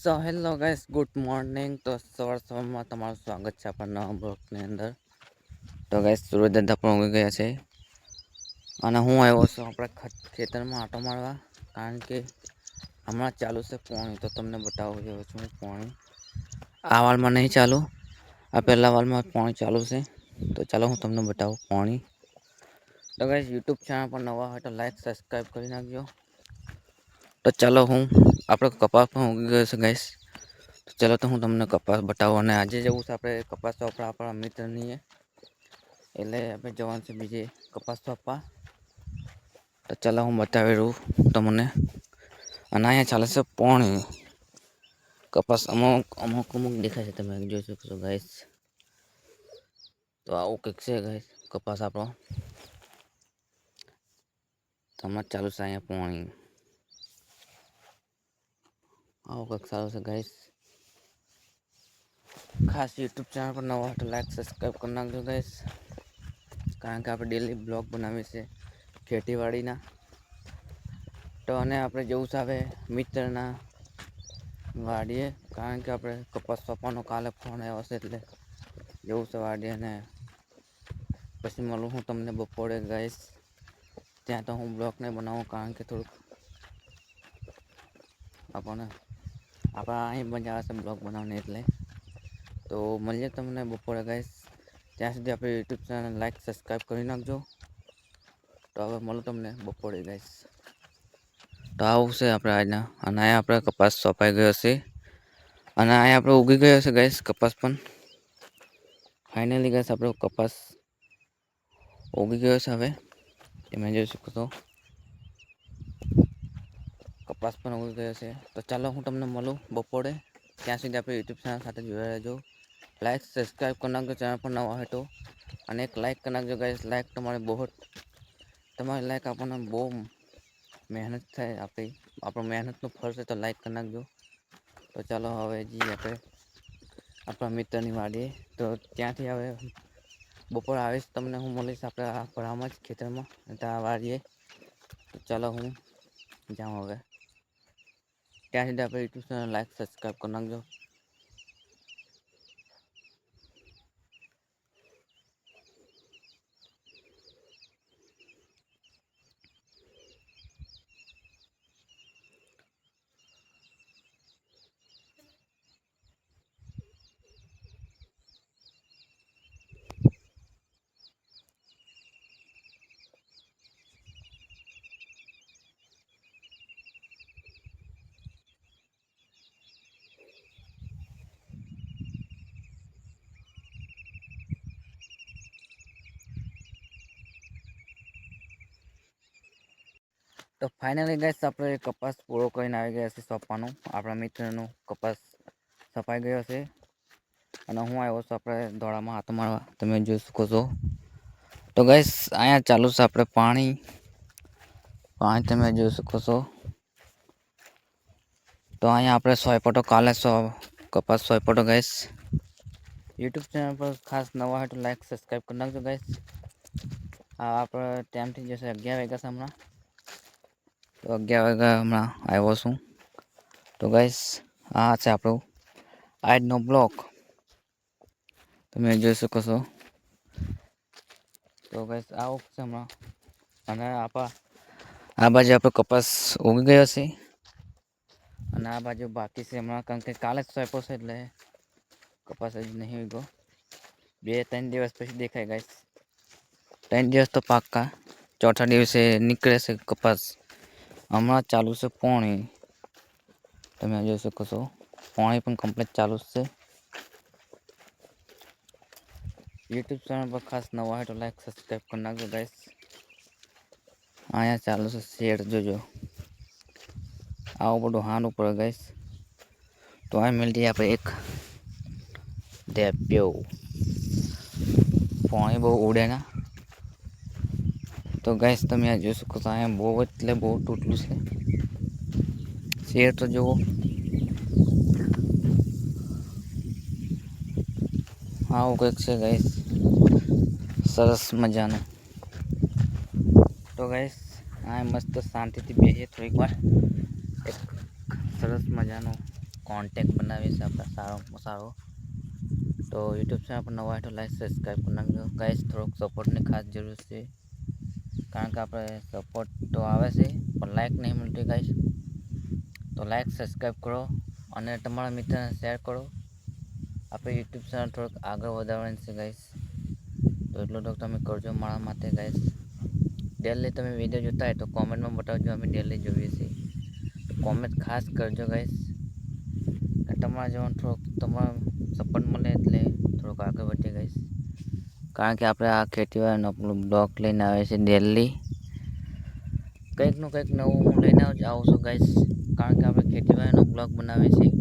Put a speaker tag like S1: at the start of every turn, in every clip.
S1: So hello guys, good morning. તો સવારમાં તમારું સ્વાગત છે આપણા નવા બ્લોગની અંદર. તો ગાઈસ, સૂર્યદાદા પણ ઉગી ગયા છે અને હું આવ્યો છું આપણા ખેતરમાં આંટો મારવા, કારણ કે હમણાં ચાલુ છે પોણી. તો તમને બતાવું રહ્યો છું પોણી. આ વાળમાં નહીં ચાલુ, આ પહેલા વાળમાં પોણી ચાલુ છે. તો ચાલો હું તમને બતાવું પોણી. તો ગાઈસ, યુટ્યુબ ચેનલ પર નવા હોય તો લાઈક સબસ્ક્રાઈબ કરી નાખજો. તો ચાલો આપણે કપાસ પણ ઉગી ગયો છે ગાઈસ. તો ચાલો તો હું તમને કપાસ બતાવું. અને આજે જવું છે આપણે કપાસ વાપરા આપણા મિત્રની, એટલે આપણે જવાનું છે બીજે કપાસ વાપવા. તો ચાલો હું બતાવી રહું તમને. અને અહીંયા ચાલે છે પોણી. કપાસ અમુક દેખાય છે, તમે જોઈ શકો છો ગાઈસ. તો આવું કંઈક છે ગાઈસ કપાસ આપણો. હમણાં ચાલુ છે અહીંયા પોણી. આવું કંઈક સારું છે ગાઈસ. ખાસ યુટ્યુબ ચેનલ પર નવા હોય તો લાઈક સબસ્ક્રાઈબ કરી નાખજો ગાઈસ, કારણ કે આપણે ડેલી બ્લોગ બનાવીએ છીએ ખેતીવાડીના. તો અને આપણે જવું છે હવે મિત્રના વાડીએ, કારણ કે આપણે કપાસ સોંપવાનો કાલે ફોન આવ્યો છે, એટલે જવું છે વાડીએ. અને પછી મળું હું તમને બપોરે ગાઈસ. ત્યાં તો હું બ્લોગ નહીં બનાવું, કારણ કે થોડુંક આપણને આપણા અહીં મજા આવે છે બ્લોગ બનાવવાની, એટલે તો મળીએ તમને બપોરે ગાઈસ. ત્યાં સુધી આપણે યુટ્યુબ ચેનલ લાઈક સબસ્ક્રાઈબ કરી નાખજો. તો હવે મળું તમને બપોરે ગાઈસ. તો આવું છે આપણે આજના. અને અહીંયા આપણે કપાસ સોંપાઈ ગયો છે, અને અહીંયા આપણે ઉગી ગયો છે ગાઈસ કપાસ પણ. ફાઇનલી ગાઈસ આપણો કપાસ ઉગી ગયો છે હવે, તમે જોઈ શકો છો. કપાસ પણ ઉગી ગયો છે. તો ચાલો હું તમને મળું બપોરે. ત્યાં સુધી આપણે યુટ્યુબ ચેનલ સાથે જોડાઈ રહેજો. લાઈક સબસ્ક્રાઈબ કરી નાખજો ચેનલ પર નવા હોય તો. અને એક લાઈક કરી નાખજો ગાઈસ. લાઈક તમારી લાઈક આપણને બહુ મહેનત થાય, આપણો મહેનતનું ફળ છે. તો લાઈક કરી નાખજો. તો ચાલો હવે જઈએ આપણે આપણા મિત્રની વાડીએ. તો ત્યાંથી હવે બપોરે આવીશ, તમને હું મળીશ આપણે આ ભરામાં જ ખેતરમાં ત્યાં વાડીએ. તો ચાલો હું જાઉં હવે. ત્યાં સુધી આપણે યુટ્યુબ ચેનલ લાઈક સબસ્ક્રાઈબ કરી નાખજો. તો ફાઇનલી ગાઈસ આપણે કપાસ પૂરો કરીને આવી ગયા છે સોંપવાનું. આપણા મિત્રનો કપાસ સફાઈ ગયો છે, અને હું આવ્યો છું આપણે દોડામાં હાથ મારવા, તમે જોઈ શકો છો. તો ગાઈસ અહીંયા ચાલુ છે આપણે પાણી તમે જોઈ શકો છો. તો અહીંયા આપણે સોંપ્યો કાલે કપાસ સોંપ્યો ગાઈસ. યુટ્યુબ ચેનલ પર ખાસ નવા હોય તો લાઈક સબસ્ક્રાઈબ કરી નાખજો ગાઈસ. હા, આપણે ટાઈમ થઈ જશે 11 વાગ્યા છે હમણાં. તો 11 વાગ્યા હમણાં આવ્યો છું. તો ગાઈસ આ છે આપણો આજનો બ્લોગ, તમે જોઈ શકો છો. તો ગાઈસ આવું છે હમણાં. અને આ બાજુ આપણો કપાસ ઉગી ગયો છે, અને આ બાજુ બાકી છે હમણાં, કારણ કે કાલે જ સોંપ્યો છે, એટલે કપાસ હજી નહીં ઉગ્યો. 2-3 દિવસ પછી દેખાય ગાઈસ. 3 દિવસ તો પાક્કા. ચોથા દિવસે નીકળે છે કપાસ. હમણાં ચાલુ છે પોણી, તમે જોઈ શકો છો. પોણી પણ કમ્પ્લીટ ચાલુ છે. યુટ્યુબ ચેનલ પર ખાસ નવા હોય તો લાઈક સબસ્ક્રાઈબ કરી નાખજો ગાઈસ. અહીંયા ચાલુ છે શેડ, જોજો આવું બધું હાનું પડે ગાઈસ. તો આ મળીએ આપણે એક ડેપ્યો. પાણી બહુ ઉડે ના. તો ગાઈસ તમે આ જોઈ શકો છો. અહીંયા બહુ એટલે બહુ તૂટલું છે. શેડ તો જુઓ. આવું કંઈક છે ગાઈસ, સરસ મજાનું. તો ગાઈસ આ મસ્ત શાંતિથી બેસીએ થોડીક વાર. એક સરસ મજાનું કોન્ટેક્ટ બનાવીએ છીએ આપણા સારો. તો યુટ્યુબ ચેનલ પર નવા હોય તો લાઈક સબસ્ક્રાઈબ કરી નાખજો ગાઈસ. થોડોક સપોર્ટની ખાસ જરૂર છે, કારણ કે આપણે સપોર્ટ તો આવે છે પણ લાઈક નહીં મળતી ગાઈસ. તો લાઈક સબસ્ક્રાઈબ કરો અને તમારા મિત્રને શેર કરો. આપણે યુટ્યુબ ચેનલ થોડુંક આગળ વધારવાની છે ગાઈસ, તો એટલું તો તમે કરજો મારા માટે ગાઈસ. ડેલી તમે વિડીયો જોતા હોય તો કોમેન્ટમાં બતાવજો, અમે ડેલી જોઈએ છીએ. તો કોમેન્ટ ખાસ કરજો ગાઈસ. તમારા જેવો થોડોક તમારો સપોર્ટ મળે એટલે થોડુંક આગળ વધીએ ગાઈસ. કારણ કે આપણે આ ખેતીવાડીનો આપણું બ્લોગ લઈને આવે છે ડેલી. કંઈકનું કંઈક નવું હું લઈને આવું છું ગાઈસ, કારણ કે આપણે ખેતીવાડીનો બ્લોગ બનાવીએ છીએ.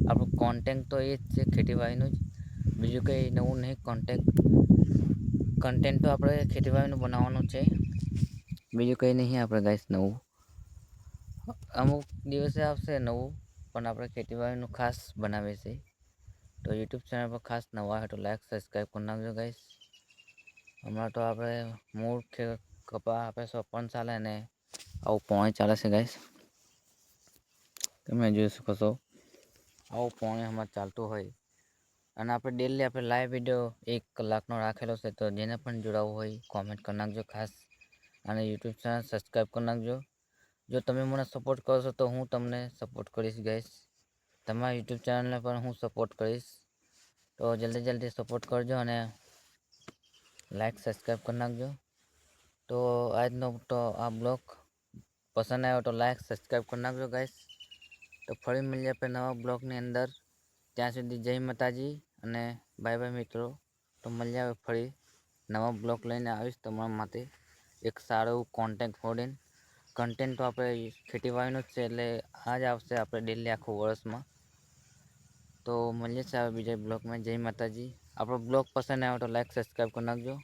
S1: આપણું કોન્ટેન્ટ તો એ જ છે ખેતીવાડીનું જ, બીજું કંઈ નવું નહીં. કન્ટેન્ટ તો આપણે ખેતીવાડીનું બનાવવાનું છે, બીજું કંઈ નહીં આપણે ગાઈસ નવું. અમુક દિવસે આવશે નવું, પણ આપણે ખેતીવાડીનું ખાસ બનાવીએ છીએ. તો યુટ્યુબ ચેનલ પર ખાસ નવા હોય તો લાઈક સબસ્ક્રાઈબ કરી નાખજો ગાઈસ. હમણાં તો આપણે મૂળ કપા આપણે સોપન ચાલે ને આવું પોણી ચાલે છે ગાઈસ. તમે જોઈ શકો છો આવું પોણી હમણાં ચાલતું હોય. અને આપણે ડેલી આપણે લાઈવ વિડીયો 1 કલાકનો રાખેલો છે, તો જેને પણ જોડાવવું હોય કોમેન્ટ કરી નાખજો ખાસ. અને યુટ્યુબ ચેનલ સબસ્ક્રાઈબ કરી નાખજો. જો તમે મને સપોર્ટ કરશો તો હું તમને સપોર્ટ કરીશ ગાઈસ. તમારા યુટ્યુબ ચેનલને પણ હું સપોર્ટ કરીશ. તો જલ્દી સપોર્ટ કરજો અને લાઈક સબસ્ક્રાઈબ કરી નાખજો. તો આજનો તો આ બ્લોગ પસંદ આવ્યો તો લાઈક સબસ્ક્રાઈબ કરી નાખજો ગાઈસ. તો ફરી મળીએ આપણે નવા બ્લોગની અંદર. ત્યાં સુધી જય માતાજી અને બાય બાય મિત્રો. તો મળીએ આવે ફરી નવા બ્લોગ લઈને આવીશ તમારા માટે, એક સારું એવું કન્ટેન્ટ તો આપણે ખેતીવાડીનું જ છે એટલે આ જ આવશે આપણે ડેલી આખું વર્ષમાં. તો મળીએ છીએ આવે બીજા બ્લોગમાં. જય માતાજી. આપણો બ્લોગ પસંદ આવ્યો તો લાઈક સબસ્ક્રાઈબ કરી નાખજો.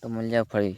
S1: તો મળીએ ફરી.